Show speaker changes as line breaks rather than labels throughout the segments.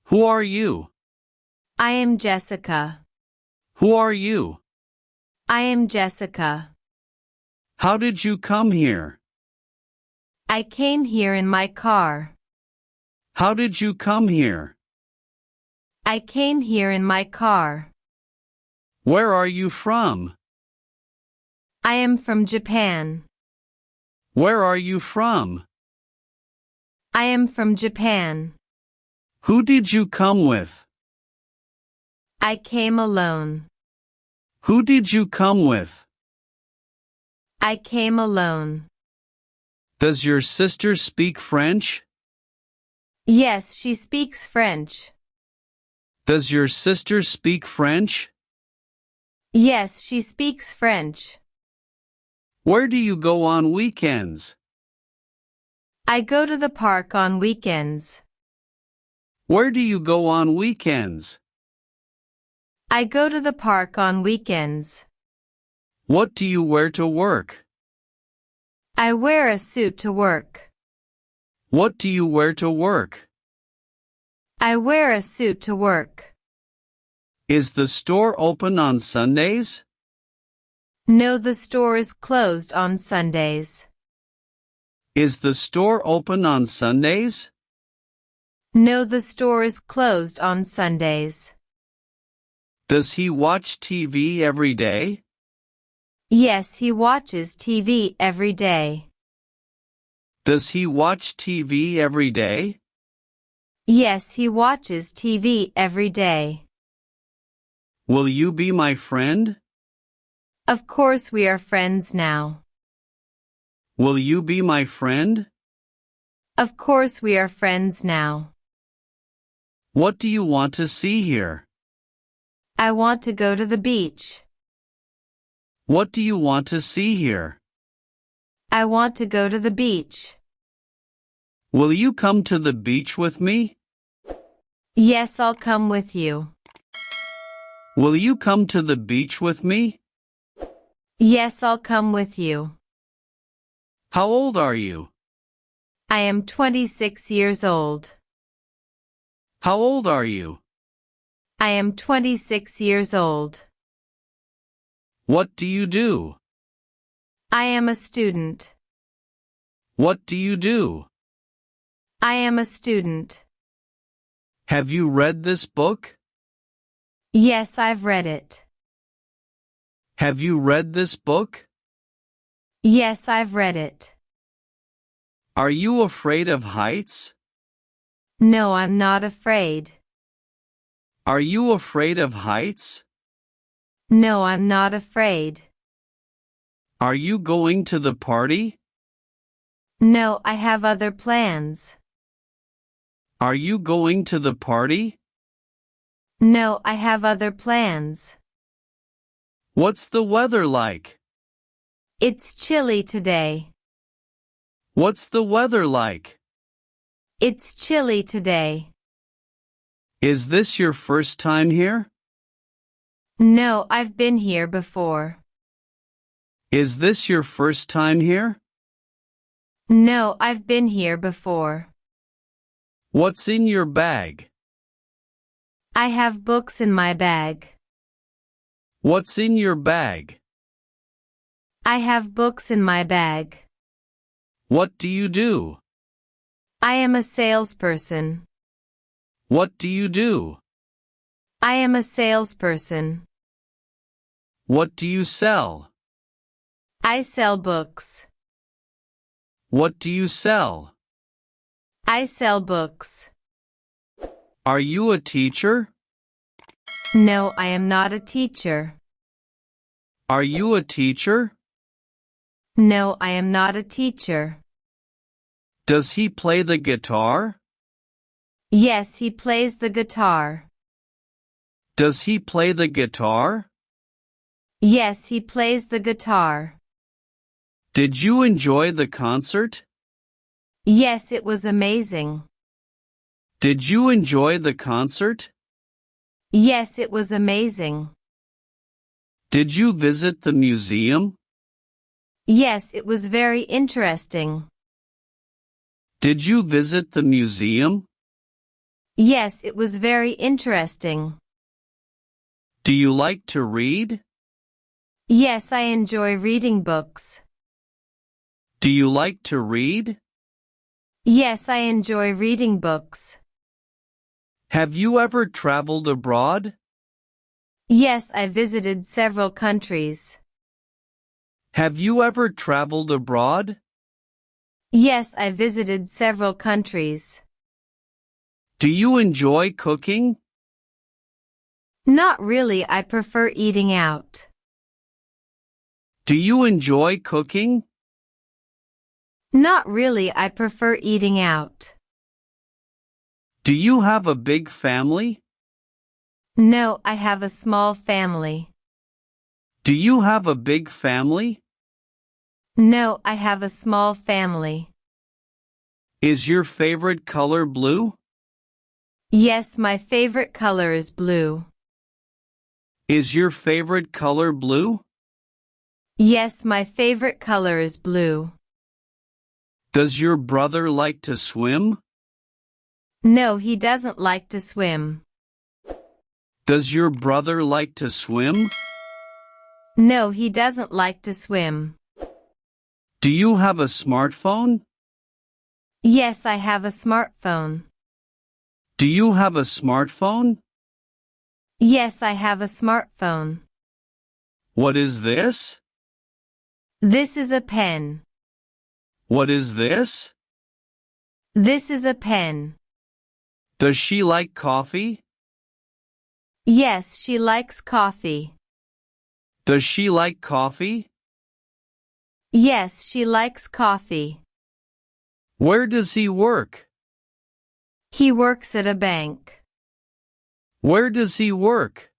Who are you?
I am Jessica.
Who are you?
I am Jessica.
How did you come here?
I came here in my car.
How did you come here?
I came here in my car.
Where are you from?
I am from Japan.
Where are you from?
I am from Japan.
Who did you come with?
I came alone.
Who did you come with?
I came alone.
Does your sister speak French?
Yes, she speaks French.
Does your sister speak French?
Yes, she speaks French.
Where do you go on weekends?
I go to the park on weekends.
Where do you go on weekends?
I go to the park on weekends.
What do you wear to work?
I wear a suit to work.
What do you wear to work?
I wear a suit to work.
Is the store open on Sundays?
No, the store is closed on Sundays.
Is the store open on Sundays?
No, the store is closed on Sundays.
Does he watch TV every day?
Yes, he watches TV every day.
Does he watch TV every day?
Yes, he watches TV every day.
Will you be my friend?
Of course we are friends now.
Will you be my friend?
Of course we are friends now.
What do you want to see here?
I want to go to the beach.
What do you want to see here?
I want to go to the beach.
Will you come to the beach with me?
Yes, I'll come with you.
Will you come to the beach with me?
Yes, I'll come with you.
How old are you?
I am 26 years old.
How old are you?
I am 26 years old.
What do you do?
I am a student.
What do you do?
I am a student.
Have you read this book?
Yes, I've read it.
Have you read this book?
Yes, I've read it.
Are you afraid of heights?
No, I'm not afraid.
Are you afraid of heights?
No, I'm not afraid.
Are you going to the party?
No, I have other plans.
Are you going to the party?
No, I have other plans.
What's the weather like?
It's chilly today.
What's the weather like?
It's chilly today.
Is this your first time here?
No, I've been here before.
Is this your first time here?
No, I've been here before.
What's in your bag?
I have books in my bag.
What's in your bag?
I have books in my bag.
What do you do?
I am a salesperson.
What do you do?
I am a salesperson.
What do you sell?
I sell books.
What do you sell?
I sell books.
Are you a teacher?
No, I am not a teacher.
Are you a teacher?
No, I am not a teacher.
Does he play the guitar?
Yes, he plays the guitar.
Does he play the guitar?
Yes, he plays the guitar.
Did you enjoy the concert?
Yes, it was amazing.
Did you enjoy the concert?
Yes, it was amazing.
Did you visit the museum?
Yes, it was very interesting.
Did you visit the museum?
Yes, it was very interesting.
Do you like to read?
Yes, I enjoy reading books.
Do you like to read?
Yes, I enjoy reading books.
Have you ever traveled abroad?
Yes, I visited several countries.
Have you ever traveled abroad?
Yes, I visited several countries.
Do you enjoy cooking?
Not really, I prefer eating out.
Do you enjoy cooking?
Not really, I prefer eating out.
Do you have a big family?
No, I have a small family.
Do you have a big family?
No, I have a small family.
Is your favorite color blue?
Yes, my favorite color is blue.
Is your favorite color blue?
Yes, my favorite color is blue.
Does your brother like to swim?
No, he doesn't like to swim.
Does your brother like to swim?
No, he doesn't like to swim.
Do you have a smartphone?
Yes, I have a smartphone.
Do you have a smartphone?
Yes, I have a smartphone.
What is this?
This is a pen.
What is this?
This is a pen.
Does she like coffee?
Yes, she likes coffee.
Does she like coffee?
Yes, she likes coffee.
Where does he work?
He works at a bank.
Where does he work?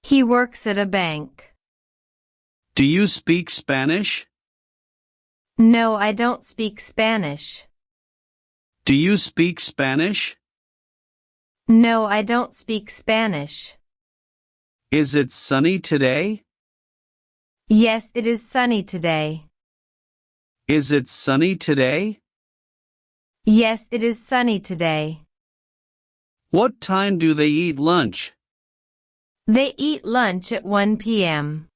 He works at a bank.
Do you speak Spanish?
No, I don't speak Spanish.
Do you speak Spanish?
No, I don't speak Spanish.
Is it sunny today?
Yes, it is sunny today.
Is it sunny today?
Yes, it is sunny today.
What time do they eat lunch?
They eat lunch at 1 p.m.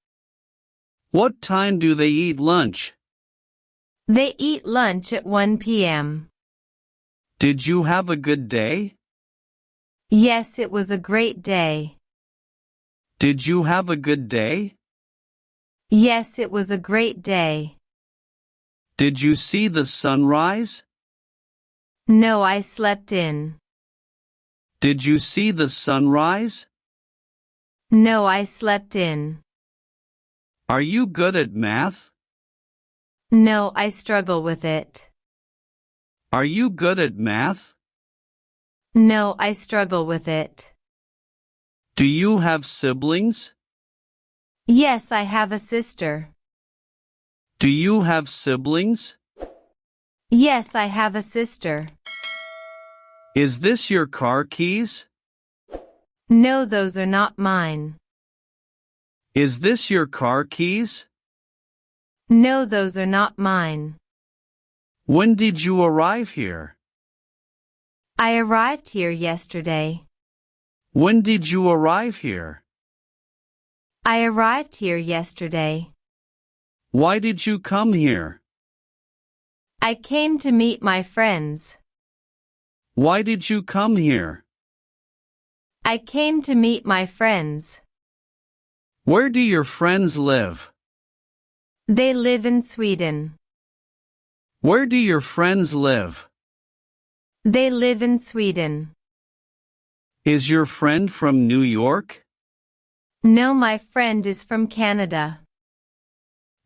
What time do they eat lunch?
They eat lunch at 1 p.m.
Did you have a good day?
Yes, it was a great day.
Did you have a good day?
Yes, it was a great day.
Did you see the sunrise?
No, I slept in.
Did you see the sunrise?
No, I slept in.
Are you good at math?
No, I struggle with it.
Are you good at math?
No, I struggle with it.
Do you have siblings?
Yes, I have a sister.
Do you have siblings?
Yes, I have a sister.
Is this your car keys?
No, those are not mine.
Is this your car keys?
No, those are not mine.
When did you arrive here?
I arrived here yesterday.
When did you arrive here?
I arrived here yesterday.
Why did you come here?
I came to meet my friends.
Why did you come here?
I came to meet my friends.
Where do your friends live?
They live in Sweden.
Where do your friends live?
They live in Sweden.
Is your friend from New York?
No, my friend is from Canada.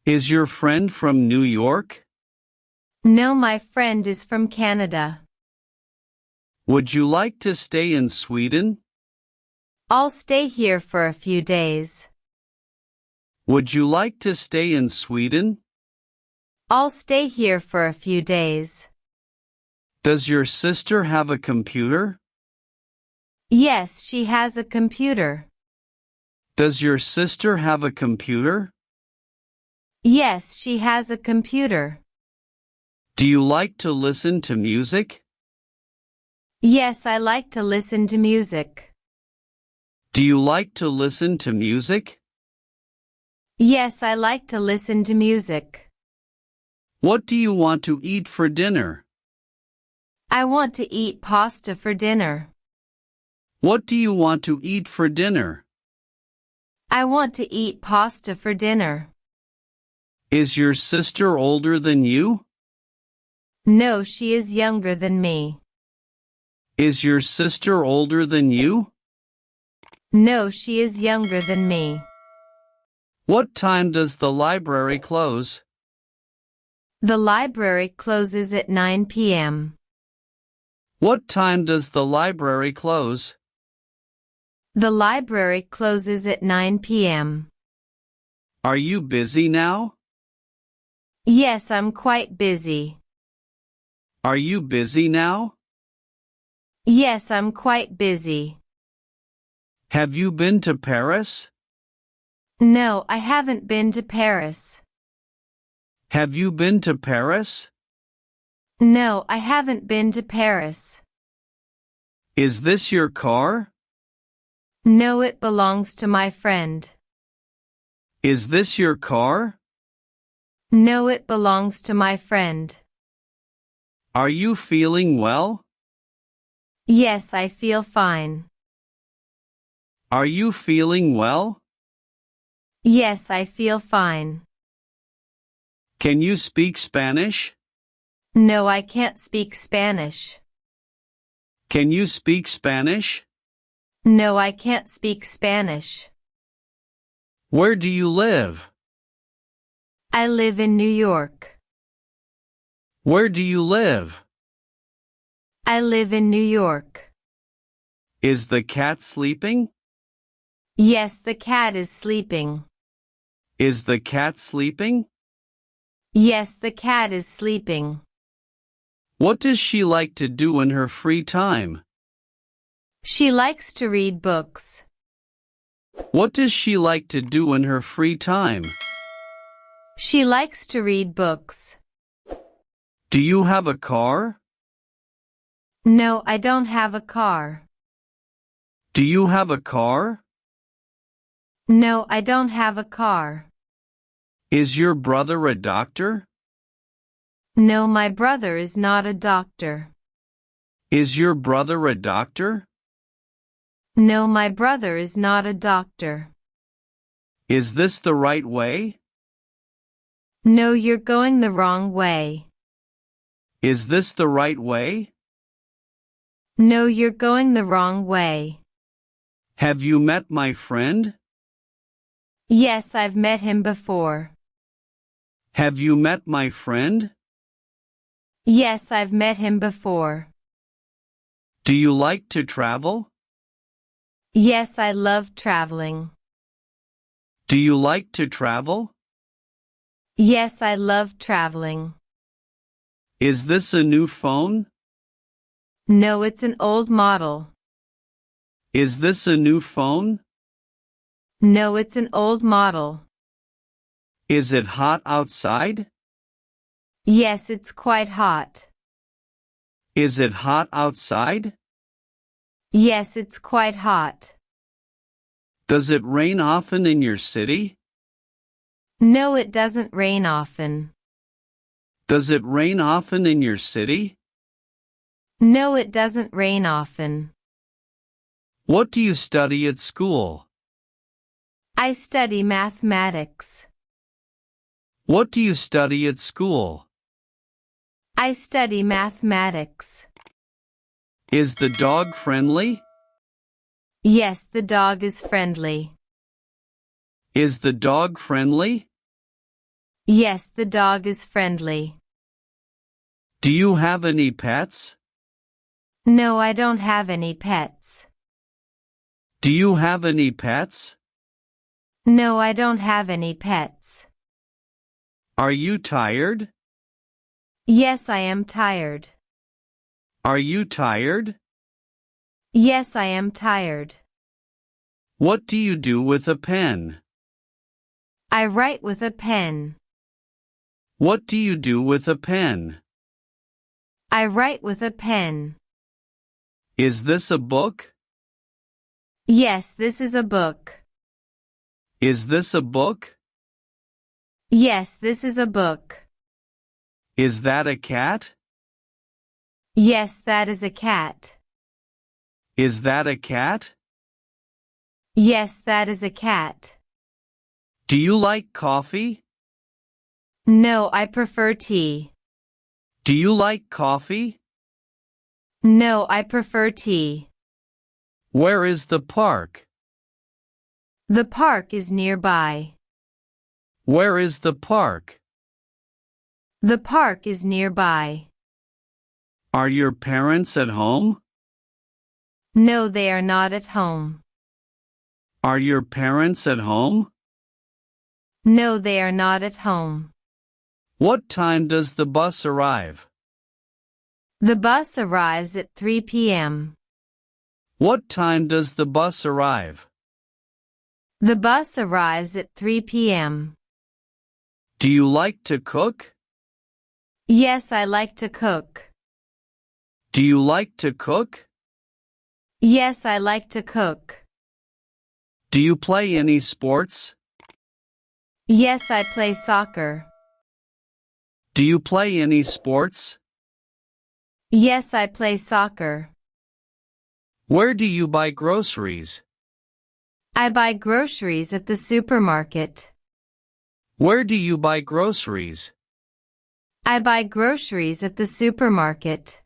Is your friend from New York?
No, my friend is from Canada.
Would you like to stay in Sweden?
I'll stay here for a few days.
Would you like to stay in Sweden?
I'll stay here for a few days.
Does your sister have a computer?
Yes, she has a computer.
Does your sister have a computer?
Yes, she has a computer.
Do you like to listen to music?
Yes, I like to listen to music.
Do you like to listen to music?
Yes, I like to listen to music.
What do you want to eat for dinner?
I want to eat pasta for dinner.
What do you want to eat for dinner?
I want to eat pasta for dinner.
Is your sister older than you?
No, she is younger than me.
Is your sister older than you?
No, she is younger than me.
What time does the library close?
The library closes at 9 p.m.
What time does the library close?
The library closes at 9 p.m.
Are you busy now?
Yes, I'm quite busy.
Are you busy now?
Yes, I'm quite busy.
Have you been to Paris?
No, I haven't been to Paris.
Have you been to Paris?
No, I haven't been to Paris.
Is this your car?
No, it belongs to my friend.
Is this your car?
No, it belongs to my friend.
Are you feeling well?
Yes, I feel fine.
Are you feeling well?
Yes, I feel fine.
Can you speak Spanish?
No, I can't speak Spanish.
Can you speak Spanish?
No, I can't speak Spanish.
Where do you live?
I live in New York.
Where do you live?
I live in New York.
Is the cat sleeping?
Yes, the cat is sleeping.
Is the cat sleeping?
Yes, the cat is sleeping.
What does she like to do in her free time?
She likes to read books.
What does she like to do in her free time?
She likes to read books.
Do you have a car?
No, I don't have a car.
Do you have a car?
No, I don't have a car.
Is your brother a doctor?
No, my brother is not a doctor.
Is your brother a doctor?
No, my brother is not a doctor.
Is this the right way?
No, you're going the wrong way.
Is this the right way?
No, you're going the wrong way.
Have you met my friend?
Yes, I've met him before.
Have you met my friend?
Yes, I've met him before.
Do you like to travel?
Yes, I love traveling.
Do you like to travel?
Yes, I love traveling.
Is this a new phone?
No, it's an old model.
Is this a new phone?
No, it's an old model.
Is it hot outside?
Yes, it's quite hot.
Is it hot outside?
Yes, it's quite hot.
Does it rain often in your city?
No, it doesn't rain often.
Does it rain often in your city?
No, it doesn't rain often.
What do you study at school?
I study mathematics.
What do you study at school?
I study mathematics.
Is the dog friendly?
Yes, the dog is friendly.
Is the dog friendly?
Yes, the dog is friendly.
Do you have any pets?
No, I don't have any pets.
Do you have any pets?
No, I don't have any pets.
Are you tired?
Yes, I am tired.
Are you tired?
Yes, I am tired.
What do you do with a pen?
I write with a pen.
What do you do with a pen?
I write with a pen.
Is this a book?
Yes, this is a book.
Is this a book?
Yes, this is a book.
Is that a cat?
Yes, that is a cat.
Is that a cat?
Yes, that is a cat.
Do you like coffee?
No, I prefer tea.
Do you like coffee?
No, I prefer tea.
Where is the park?
The park is nearby.
Where is the park?
The park is nearby.
Are your parents at home?
No, they are not at home.
Are your parents at home?
No, they are not at home.
What time does the bus arrive?
The bus arrives at 3 p.m.
What time does the bus arrive?
The bus arrives at 3 p.m.
Do you like to cook?
Yes, I like to cook.
Do you like to cook?
Yes, I like to cook.
Do you play any sports?
Yes, I play soccer.
Do you play any sports?
Yes, I play soccer.
Where do you buy groceries?
I buy groceries at the supermarket.
Where do you buy groceries?
I buy groceries at the supermarket.